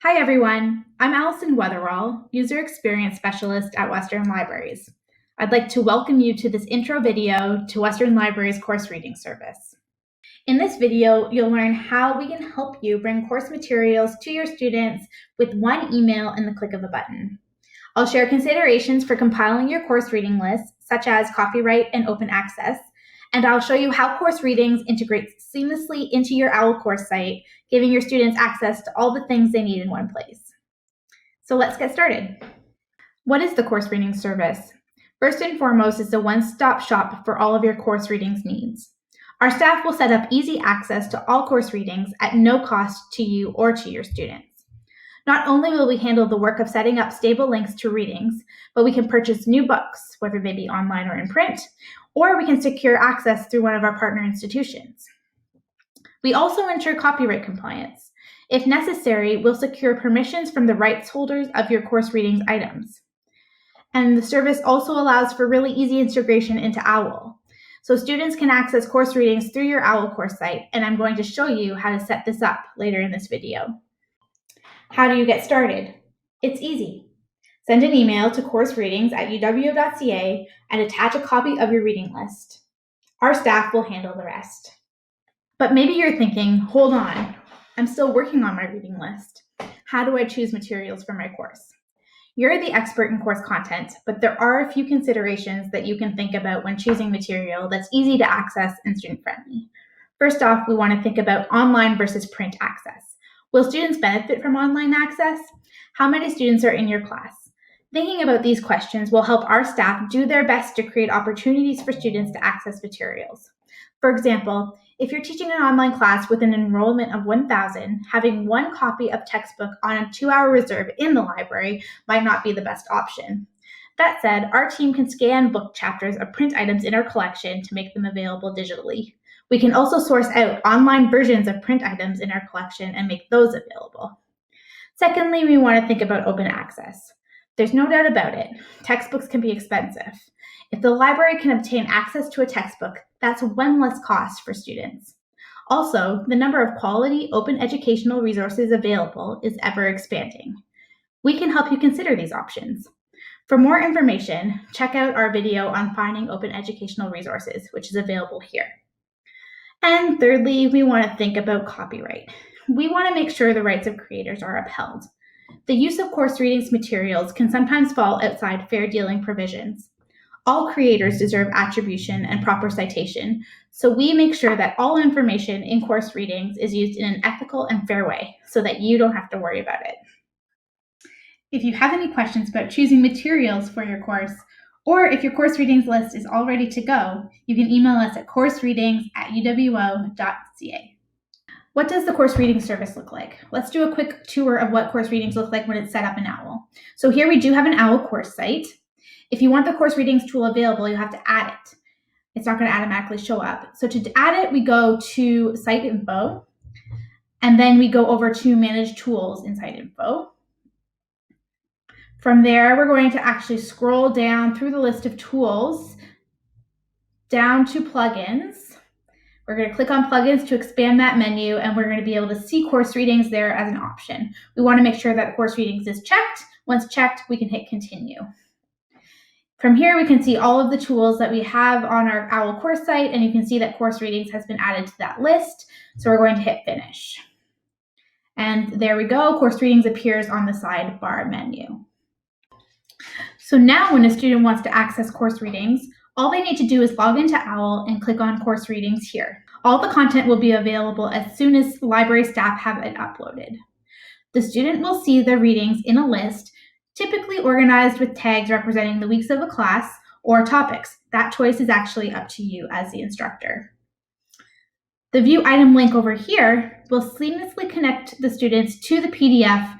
Hi everyone, I'm Allison Weatherall, User Experience Specialist at Western Libraries. I'd like to welcome you to this intro video to Western Libraries course reading service. In this video, you'll learn how we can help you bring course materials to your students with one email and the click of a button. I'll share considerations for compiling your course reading lists, such as copyright and open access, and I'll show you how course readings integrate seamlessly into your OWL course site, giving your students access to all the things they need in one place. So let's get started. What is the course reading service? First and foremost, it's a one-stop shop for all of your course readings needs. Our staff will set up easy access to all course readings at no cost to you or to your students. Not only will we handle the work of setting up stable links to readings, but we can purchase new books, whether they be online or in print, or we can secure access through one of our partner institutions. We also ensure copyright compliance. If necessary, we'll secure permissions from the rights holders of your course readings items. And the service also allows for really easy integration into OWL. So students can access course readings through your OWL course site, and I'm going to show you how to set this up later in this video. How do you get started? It's easy. Send an email to coursereadings@uwo.ca and attach a copy of your reading list. Our staff will handle the rest. But maybe you're thinking, hold on, I'm still working on my reading list. How do I choose materials for my course? You're the expert in course content, but there are a few considerations that you can think about when choosing material that's easy to access and student-friendly. First off, we want to think about online versus print access. Will students benefit from online access? How many students are in your class? Thinking about these questions will help our staff do their best to create opportunities for students to access materials. For example, if you're teaching an online class with an enrollment of 1,000, having one copy of textbook on a 2-hour reserve in the library might not be the best option. That said, our team can scan book chapters of print items in our collection to make them available digitally. We can also source out online versions of print items in our collection and make those available. Secondly, we want to think about open access. There's no doubt about it, textbooks can be expensive. If the library can obtain access to a textbook, that's one less cost for students. Also, the number of quality open educational resources available is ever expanding. We can help you consider these options. For more information, check out our video on finding open educational resources, which is available here. And thirdly, we want to think about copyright. We want to make sure the rights of creators are upheld. The use of course readings materials can sometimes fall outside fair dealing provisions. All creators deserve attribution and proper citation, so we make sure that all information in course readings is used in an ethical and fair way so that you don't have to worry about it. If you have any questions about choosing materials for your course, or if your course readings list is all ready to go, you can email us at coursereadings@uwo.ca. What does the course reading service look like? Let's do a quick tour of what course readings look like when it's set up in OWL. So here we do have an OWL course site. If you want the course readings tool available, you have to add it. It's not going to automatically show up. So to add it, we go to Site Info, and then we go over to Manage Tools in Site Info. From there, we're going to actually scroll down through the list of tools, down to Plugins. We're going to click on Plugins to expand that menu, and we're going to be able to see course readings there as an option. We want to make sure that course readings is checked. Once checked, we can hit Continue. From here, we can see all of the tools that we have on our OWL course site, and you can see that course readings has been added to that list. So we're going to hit Finish. And there we go, course readings appears on the sidebar menu. So now when a student wants to access course readings, all they need to do is log into OWL and click on course readings here. All the content will be available as soon as library staff have it uploaded. The student will see the readings in a list, typically organized with tags representing the weeks of a class or topics. That choice is actually up to you as the instructor. The View Item link over here will seamlessly connect the students to the PDF,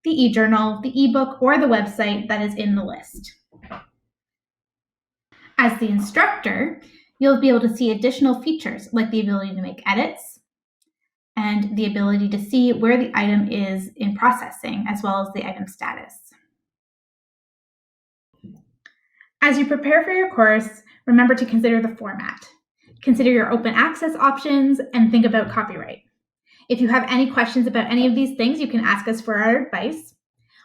the e-journal, the ebook, or the website that is in the list. As the instructor, you'll be able to see additional features like the ability to make edits and the ability to see where the item is in processing, as well as the item status. As you prepare for your course, remember to consider the format. Consider your open access options and think about copyright. If you have any questions about any of these things, you can ask us for our advice.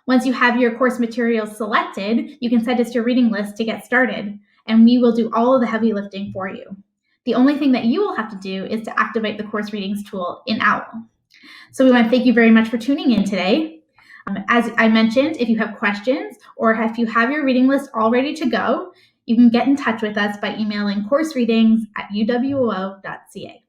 Once you have your course materials selected, you can send us your reading list to get started, and we will do all of the heavy lifting for you. The only thing that you will have to do is to activate the course readings tool in OWL. So we want to thank you very much for tuning in today. As I mentioned, if you have questions or if you have your reading list all ready to go, you can get in touch with us by emailing coursereadings@uwo.ca.